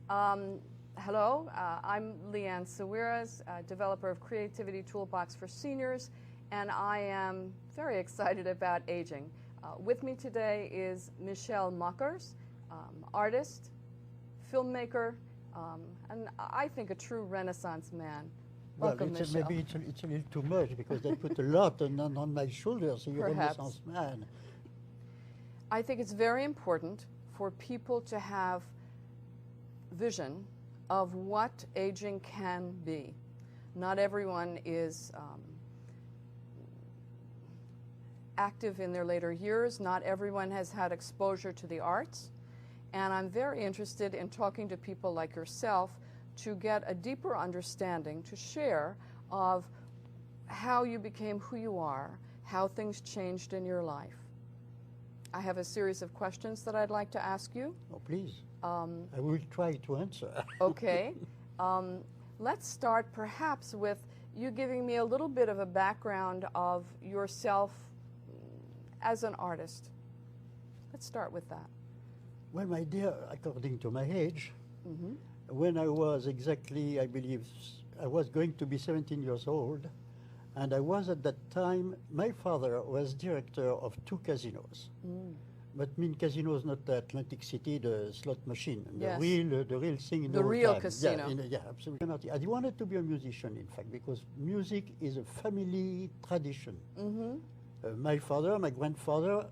Hello, I'm Lian Sawires, developer of Creativity Toolbox for Seniors, and I am very excited about aging. With me today is Michel Mockers, artist, filmmaker, and I think a true Renaissance man. Welcome, well, Michel. maybe it's a little too much because they put a lot on my shoulders. So you're a Perhaps. Renaissance man. I think it's very important for people to have vision of what aging can be. Not everyone is active in their later years. Not everyone has had exposure to the arts. And I'm very interested in talking to people like yourself to get a deeper understanding, to share of how you became who you are, how things changed in your life. I have a series of questions that I'd like to ask you. Oh, please. I will try to answer. Okay. Let's start perhaps with you giving me a little bit of a background of yourself as an artist. Let's start with that. Well, my dear, according to my age, when I was exactly, I believe, I was going to be 17 years old, and I was at that time, my father was director of 2 casinos. But mean casinos, not the Atlantic City, the slot machine, Yes. the real thing in The old real time. casino. Yeah, absolutely. I wanted to be a musician, in fact, because music is a family tradition. My father, my grandfather,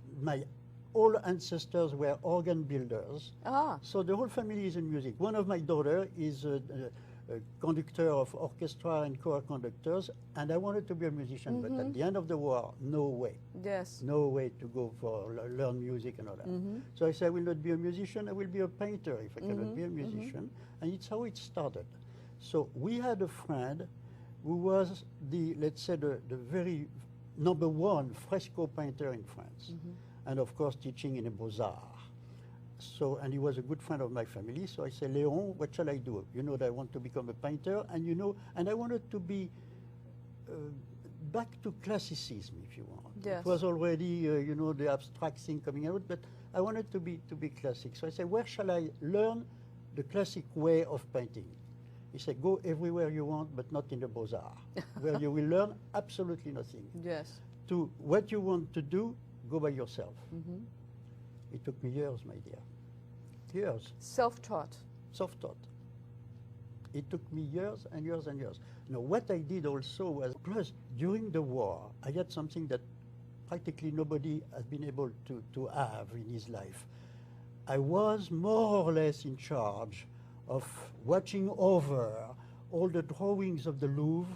all ancestors were organ builders. So the whole family is in music. One of my daughter is a conductor of orchestra and choir conductors, and I wanted to be a musician, but at the end of the war, no way. Yes. No way to go for learn music and all that. So I said, I will not be a musician, I will be a painter if I cannot be a musician. And it's how it started. So we had a friend who was the, let's say, the very #1 fresco painter in France. And of course teaching in a Beaux-Arts. So, and he was a good friend of my family, so I said, Léon, what shall I do? You know that I want to become a painter, and you know, and I wanted to be back to classicism, if you want. Yes. It was already, you know, the abstract thing coming out, but I wanted to be classic. So I said, where shall I learn the classic way of painting? He said, go everywhere you want, but not in the Beaux-Arts, where you will learn absolutely nothing. Yes. To what you want to do, go by yourself. It took me years, my dear. Years. Self-taught. Self-taught. It took me years and years and years. Now, what I did also was, plus, during the war, I had something that practically nobody has been able to have in his life. I was more or less in charge of watching over all the drawings of the Louvre.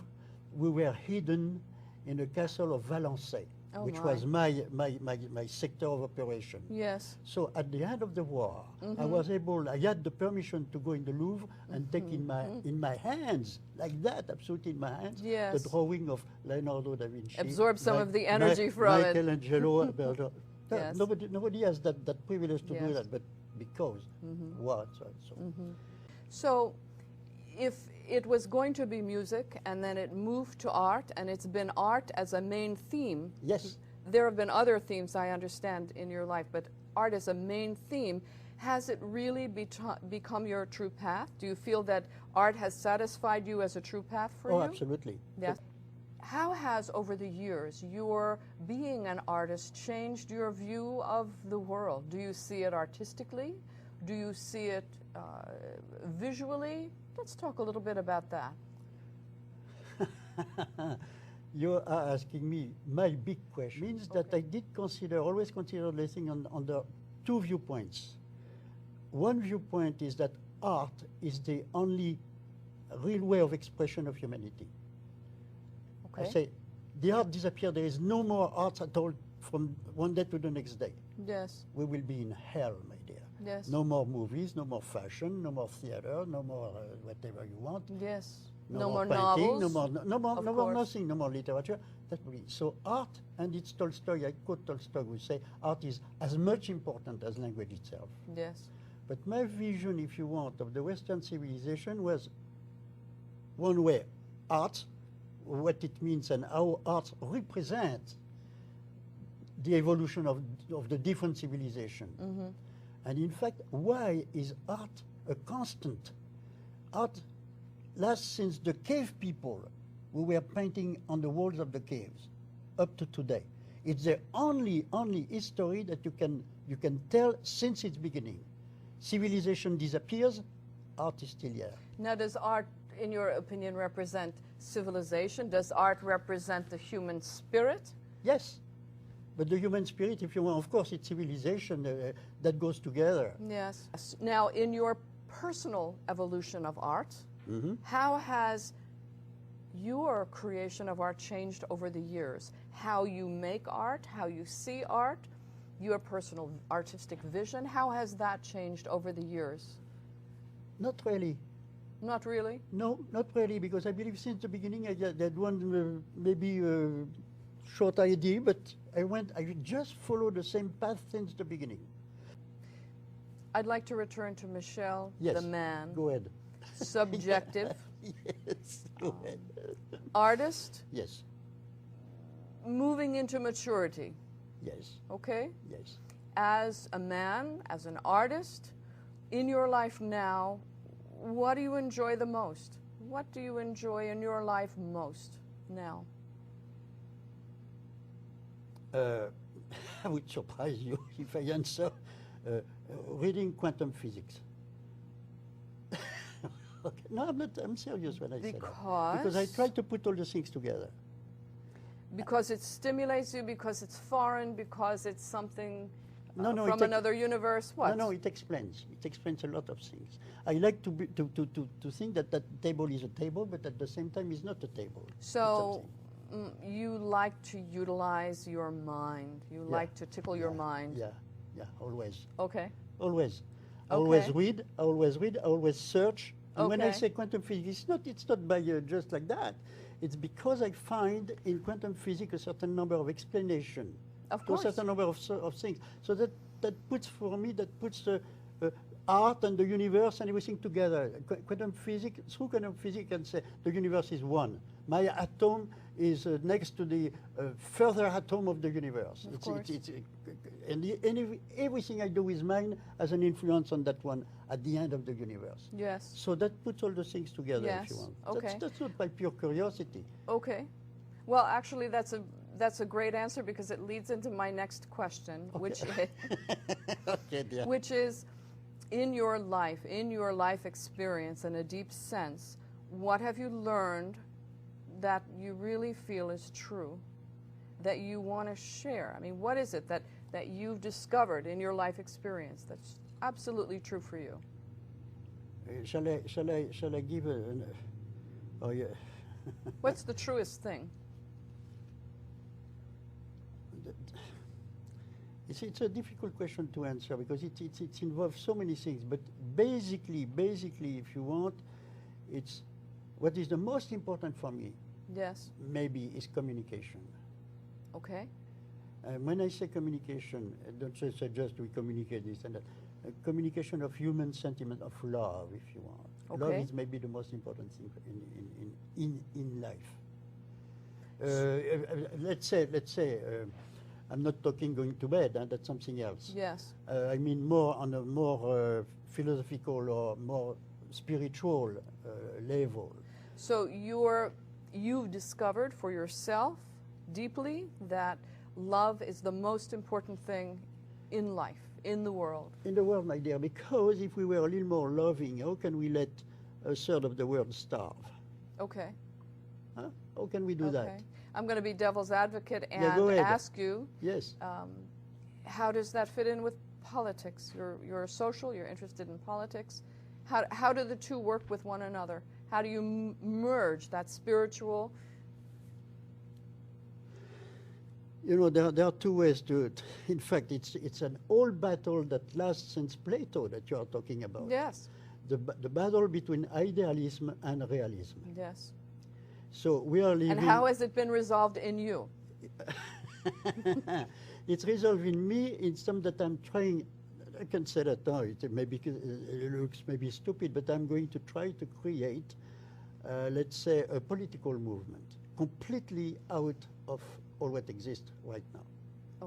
We were hidden in the castle of Valençay, which was my sector of operation. Yes. So at the end of the war, I was able, I had the permission to go in the Louvre and take in my hands, like that, absolutely in my hands, Yes. the drawing of Leonardo da Vinci. Absorb some of the energy from it. Michelangelo. Yes. Nobody has that privilege to do Yes. that, but because what? So if it was going to be music and then it moved to art and it's been art as a main theme. Yes. There have been other themes, I understand, in your life, but art as a main theme. Has it really become your true path? Do you feel that art has satisfied you as a true path for you? Oh, absolutely. Yes. How has, over the years, your being an artist changed your view of the world? Do you see it artistically? Do you see it visually? Let's talk a little bit about that. You are asking me my big question. Means that I did always consider living on the 2 viewpoints. One viewpoint is that art is the only real way of expression of humanity. Okay. I say, the art disappeared, there is no more art at all from one day to the next day. Yes. We will be in hell, my dear. Yes. No more movies, no more fashion, no more theater, no more whatever you want. Yes. No more painting, novels. no more nothing, no more literature. That will be. So art, and it's Tolstoy, I quote Tolstoy, who say art is as much important as language itself. Yes. But my vision, if you want, of the Western civilization was one way, art, what it means and how art represents the evolution of the different civilization. And in fact, why is art a constant. Art lasts since the cave people who were painting on the walls of the caves up to today. It's the only history that you can tell since its beginning. Civilization disappears, art is still here. Now, does art, in your opinion, represent civilization? Does art represent the human spirit? Yes, but the human spirit, if you want, of course, it's civilization that goes together. Yes. Now, in your personal evolution of art, how has your creation of art changed over the years? How you make art, how you see art, your personal artistic vision, how has that changed over the years? Not really. Not really? No, not really, because I believe since the beginning I had one maybe short idea, but I just followed the same path since the beginning. I'd like to return to Michel, Yes, the man. go ahead. Subjective. Yes, go ahead. Artist, Yes, moving into maturity, yes, okay? yes. As a man, as an artist, in your life now, what do you enjoy the most? What do you enjoy in your life most now? I would surprise you if I answer reading quantum physics. Okay. No, I'm serious when I say that. Because I try to put all the things together. Because it stimulates you, because it's foreign, because it's something from it another universe? What? No, it explains. It explains a lot of things. I like to think that that table is a table, but at the same time it's not a table. So you like to utilize your mind. You like to tickle your mind. Yeah, always. Okay. Always. I Okay. always read, I always search. And when I Okay. say quantum physics, it's not by just like that. It's because I find in quantum physics a certain number of explanations Of to a course. certain number of things. So that puts art and the universe and everything together. Quantum physics, through quantum physics, you can say the universe is one. My atom is next to the further atom of the universe. Of course. Everything I do with mine has an influence on that one at the end of the universe. Yes. So that puts all the things together, Yes. if you want. Okay. That's not by pure curiosity. Okay. Well, actually, that's a great answer, because it leads into my next question, Okay. Okay, dear. which is, in your life experience, in a deep sense, what have you learned that you really feel is true, that you want to share? I mean, what is it that you've discovered in your life experience that's absolutely true for you? Shall I give oh yeah. What's the truest thing? It's a difficult question to answer because it involves so many things. But basically, if you want, it's what is the most important for me. Yes. Maybe is communication. Okay. When I say communication, I don't say just we communicate this and that. Communication of human sentiment, of love, if you want. Okay. Love is maybe the most important thing in life. Let's say. I'm not talking going to bed, that's something else. Yes. I mean more on a more philosophical or more spiritual level. So you've discovered for yourself deeply that love is the most important thing in life, in the world. In the world, my dear, because if we were a little more loving, how can we let a third of the world starve? Okay. Huh? How can we do that? I'm going to be devil's advocate and go ahead. ask you, Yes. how does that fit in with politics? You're social, you're interested in politics. How do the two work with one another? How do you merge that spiritual? You know, there are two ways to it. In fact, it's an old battle that lasts since Plato that you are talking about. Yes. The battle between idealism and realism. Yes. So we are living... And how has it been resolved in you? It's resolved in me in some that I'm trying... I can say that now, it looks maybe stupid, but I'm going to try to create, let's say, a political movement completely out of all what exists right now.